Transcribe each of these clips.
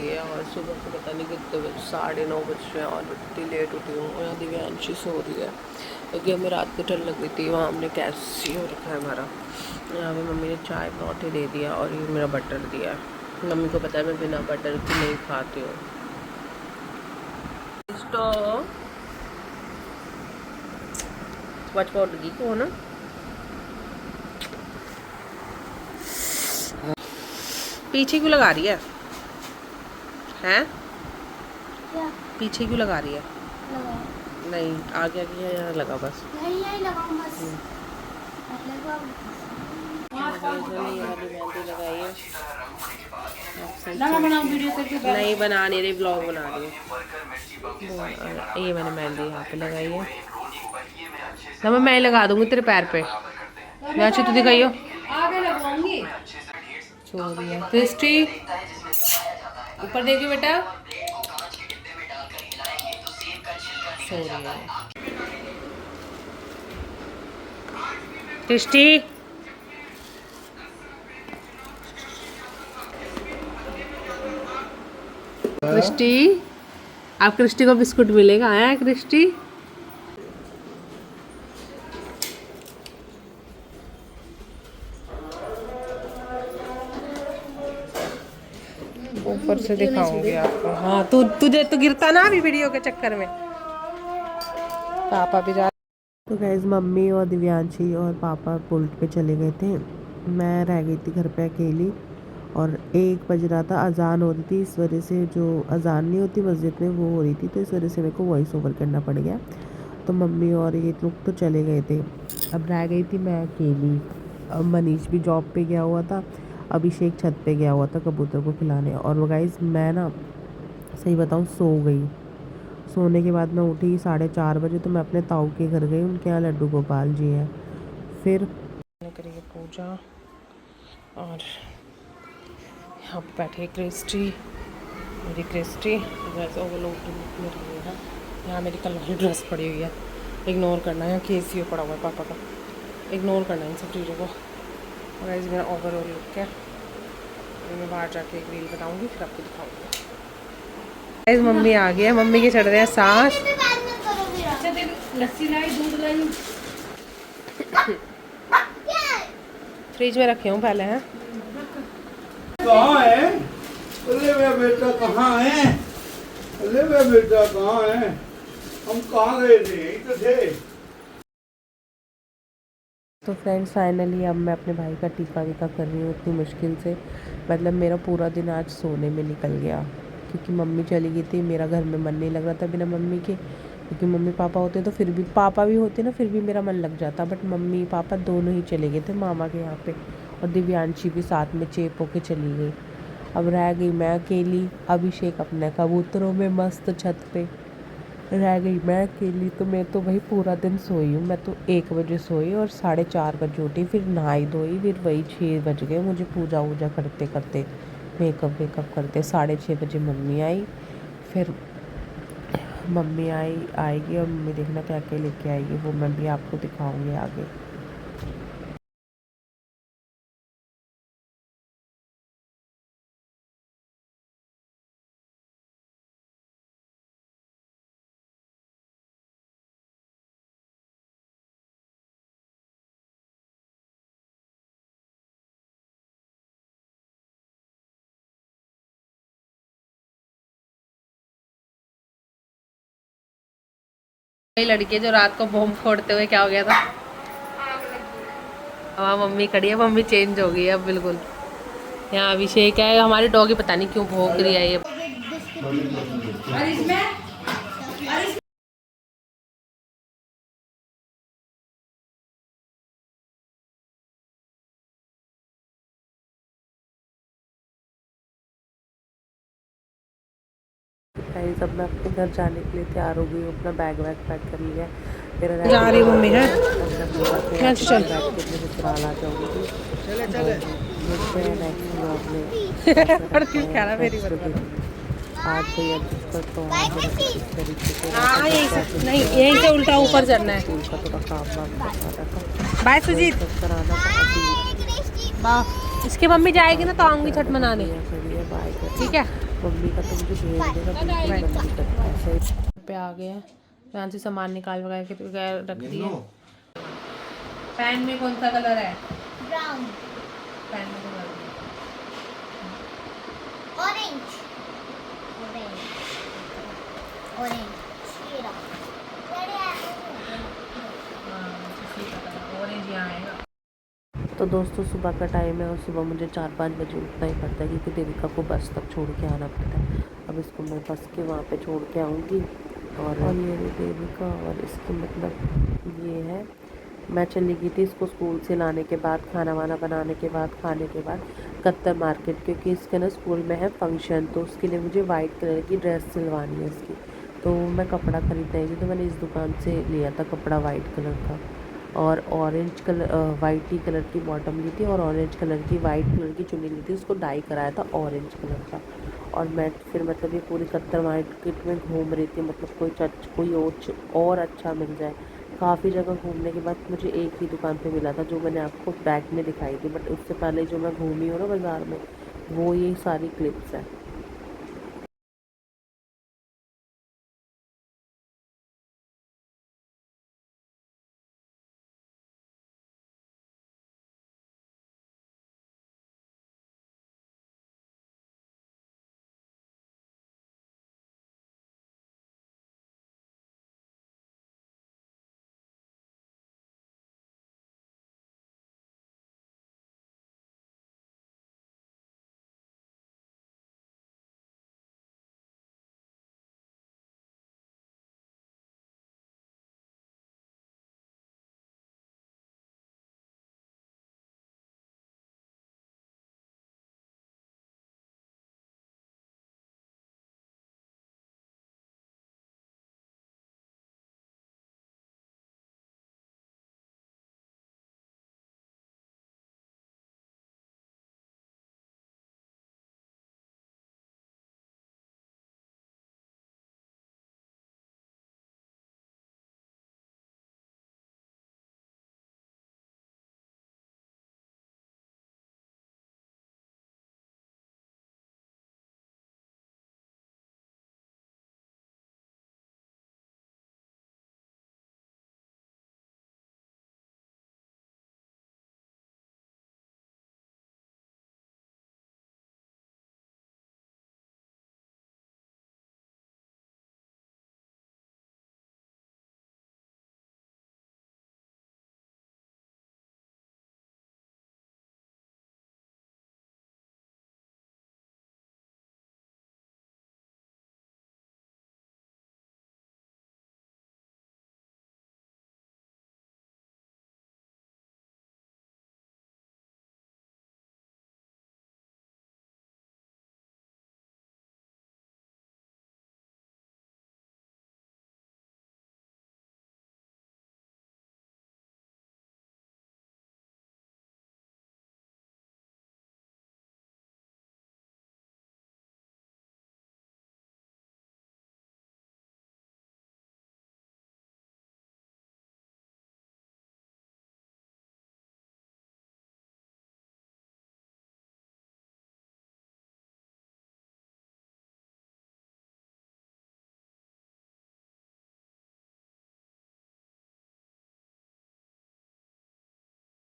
रही है और सुबह से पता नहीं कितने बजे 9:30 बज रहे हैं और इतनी लेट उठी हूँ। और दिव्यांशी सो रही है क्योंकि हमें रात को ठंड लग गई थी। वहाँ हमने कैसी हो रखा है हमारा। यहाँ पे मम्मी ने चाय पराठे दे दिया और ये मेरा बटर दिया है। मम्मी को पता है मैं बिना बटर की नहीं खाती हूँ। वॉच पाउडर की हो ना पीछे क्यों लगा रही है? हैं? पीछे क्यों लगा रही है? नहीं आगे आगे यहाँ लगा बस। यही लगाऊं बस। लगाई है। नहीं बना नहीं रही, ब्लॉग बना रही है। ये मैंने मेहंदी यहाँ पे लगाई है ना। मैं लगा दूंगी तेरे पैर पे। अच्छी तू दिखाइयो। क्रिस्टी ऊपर देखियो बेटा। सो रही है क्रिस्टी। क्रिस्टी आप क्रिस्टी को बिस्कुट मिलेगा है क्रिस्टी। ऊपर से दिखाऊंगी आपको। हाँ तुझे तो गिरता ना अभी वीडियो के चक्कर में। पापा भी जा। तो गाइस मम्मी और दिव्यांशी और पापा पुल्ट पे चले गए थे। मैं रह गई थी घर पे अकेली और 1 बज रहा था। अजान हो रही थी, इस वजह से जो अजान नहीं होती मस्जिद में वो हो रही थी, तो इस वजह से मेरे को वॉइस ओवर करना पड़ गया। तो मम्मी और ये लोग तो चले गए थे, अब रह गई थी मैं अकेली। अब मनीष भी जॉब पे गया हुआ था, अभिषेक छत पे गया हुआ था कबूतर को खिलाने। और वो गाइस मैं ना सही बताऊँ सो गई। सोने के बाद मैं उठी 4:30 बजे, तो मैं अपने ताऊ के घर गई, उनके यहाँ लड्डू गोपाल जी हैं। फिर करिए पूजा और यहाँ पे बैठे क्रिस्टी, मेरी क्रिस्टी ड्रेस ओवरलोड में रही है। यहाँ मेरी कल वाली ड्रेस पड़ी हुई है, इग्नोर करना है। यहाँ केसियो पड़ा हुआ है पापा का, इग्नोर करना है इन सब चीज़ों को। और ऐसे मेरा ओवरऑल लुक है। मैं बाहर जाके एक रील बनाऊँगी फिर आपको दिखाऊँगी। गाइस मम्मी आ गई है, मम्मी के चढ़ रहे हैं सांस। लस्सी लाई, दूध लाई। फ्रिज में रखे हूँ पहले हैं। कहाँ है? अरे वे बेटा कहाँ है? अरे वे बेटा कहाँ है? हम कहाँ गए थे? यही तो थे। तो फ्रेंड्स फाइनली अब मैं अपने भाई का टीका वीका कर रही हूँ इतनी मुश्किल से। मतलब मेरा पूरा दिन आज सोने में निकल गया क्योंकि मम्मी चली गई थी। मेरा घर में मन नहीं लग रहा था बिना मम्मी के, क्योंकि मम्मी पापा होते तो फिर भी, पापा भी होते ना फिर भी मेरा मन लग जाता। बट मम्मी पापा दोनों ही चले गए थे मामा के यहाँ पे, और दिव्यांशी भी साथ में चेप होके चली गई। अब रह गई मैं अकेली। अभिषेक अपने कबूतरों में मस्त छत पे, रह गई मैं अकेली। तो मैं तो भाई पूरा दिन सोई हूँ। मैं तो 1 बजे सोई और 4:30 बजे उठी, फिर नहाई धोई, फिर वही 6 बज गए मुझे पूजा वूजा करते करते, मेकअप वेकअप करते। 6:30 बजे मम्मी आई। फिर मम्मी आएगी और मम्मी देखना क्या क्या लेके आएगी, वो मैं भी आपको दिखाऊंगी आगे। लड़के जो रात को बॉम्ब फोड़ते हुए क्या हो गया था। हमारी मम्मी खड़ी है, मम्मी चेंज हो गई है अब बिल्कुल। यहाँ अभिषेक है, हमारी डॉगी पता नहीं क्यों भौंक रही है ये। सब मैं अपने घर जाने के लिए तैयार हो गई हूँ, अपना बैग वैग पैक कर लिया। मेरा जा रही मम्मी है चल ला जाऊँगी। आज भैया नहीं यहीं से उल्टा ऊपर चढ़ना है। उनका थोड़ा काम बाय सुजीत कराना था। इसकी मम्मी जाएगी ना तो आऊँगी छठ मनाने, ठीक है। मम्मी का तो मुझे भेज देगा, बिल्कुल मन नहीं करता है। सही पे आ गए हैं, यहाँ से सामान निकाल वगैरह के रख दिए। पैंट में कौन सा कलर है? ब्राउन, पैंट में कलर ऑरेंज, ऑरेंज, ऑरेंज, शीरा, ऑरेंज यहाँ आएगा। तो दोस्तों सुबह का टाइम है और सुबह मुझे 4-5 बजे उठना ही पड़ता है, क्योंकि देविका को बस तक छोड़ के आना पड़ता है। अब इसको मैं बस के वहाँ पे छोड़ के आऊँगी। और ये देविका, और इसकी मतलब ये है, मैं चली गई थी इसको स्कूल से लाने के बाद, खाना वाना बनाने के बाद, खाने के बाद कत्तर मार्केट, क्योंकि इसके ना स्कूल में है फंक्शन, तो उसके लिए मुझे वाइट कलर की ड्रेस सिलवानी है इसकी। तो मैं कपड़ा खरीदने गई, तो मैंने इस दुकान से लिया था कपड़ा वाइट कलर का, और ऑरेंज कलर वाइट ही कलर की बॉटम ली थी, और ऑरेंज कलर की वाइट कलर की चुन्नी ली थी, उसको डाई कराया था ऑरेंज कलर का। और मैं फिर मतलब ये पूरी कत्तर मार्केट में घूम रही थी, मतलब कोई और अच्छा मिल जाए। काफ़ी जगह घूमने के बाद मुझे एक ही दुकान पे मिला था, जो मैंने आपको बैग में दिखाई थी, बट उससे पहले जो मैं घूमी हूँ ना बाज़ार में, वो ये सारी क्लिप्स हैं।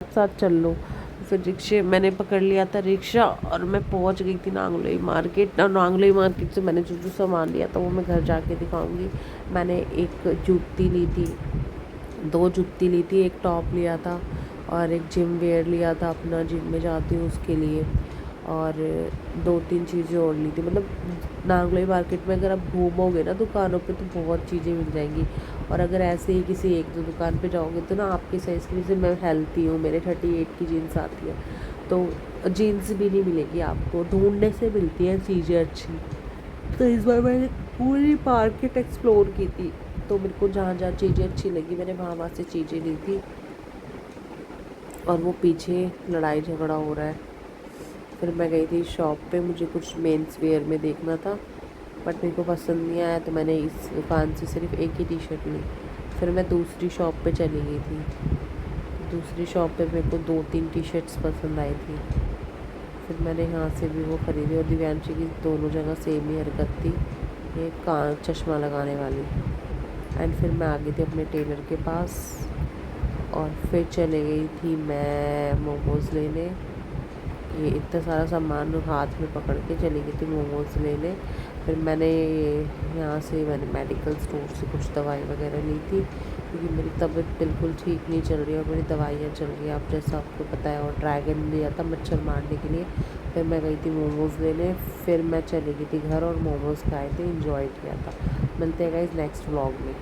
साथ चल लो। फिर रिक्शे मैंने पकड़ लिया था रिक्शा, और मैं पहुंच गई थी नांगलोई मार्केट। और नांगलोई मार्केट से मैंने जो जो सामान लिया था वो मैं घर जाके दिखाऊंगी। मैंने एक जूती ली थी, 2 जूती ली थी, एक टॉप लिया था, और एक जिम वेयर लिया था अपना, जिम में जाती हूँ उसके लिए, और 2-3 चीज़ें और ली थी। मतलब नांगलोई मार्केट में अगर आप घूमोगे ना दुकानों पे, तो बहुत चीज़ें मिल जाएंगी। और अगर ऐसे ही किसी 1-2 दुकान पे जाओगे तो ना आपके साइज़ की, जैसे मैं हेल्थी हूँ, मेरे 38 की जीन्स आती है, तो जीन्स भी नहीं मिलेगी आपको, ढूंढने से मिलती है चीज़ें अच्छी। तो इस बार मैंने पूरी मार्केट एक्सप्लोर की थी, तो मेरे को जहाँ जहाँ चीज़ें अच्छी लगी मैंने वहाँ से चीज़ें ली थी। और वो पीछे लड़ाई झगड़ा हो रहा है। फिर मैं गई थी शॉप पे, मुझे कुछ मेंस वेयर में देखना था, बट मेरे को पसंद नहीं आया, तो मैंने इस दुकान से सिर्फ एक ही टी शर्ट ली। फिर मैं दूसरी शॉप पे चली गई थी, दूसरी शॉप पे मेरे को 2-3 टी शर्ट्स पसंद आई थी। फिर मैंने यहाँ से भी वो ख़रीदी और दिव्यांशी की दोनों जगह सेम ही हरकत थी, ये चश्मा लगाने वाली। एंड फिर मैं आ गई थी अपने टेलर के पास और फिर चले गई थी मैं मोमोज़ लेने। ये इतना सारा सामान हाथ में पकड़ के चली गई थी मोमोज़ लेने। फिर मैंने मैंने मेडिकल स्टोर से कुछ दवाई वगैरह ली थी, क्योंकि मेरी तबीयत बिल्कुल ठीक नहीं चल रही है और मेरी दवाइयाँ चल रही हैं, आप जैसा आपको पता है। और ड्रैगन लिया था मच्छर मारने के लिए। फिर मैं गई थी मोमोज़ लेने, फिर मैं चली गई थी घर और मोमोज़ खाए थे, इंजॉय किया था। मिलते हैं गाइस नेक्स्ट व्लॉग में।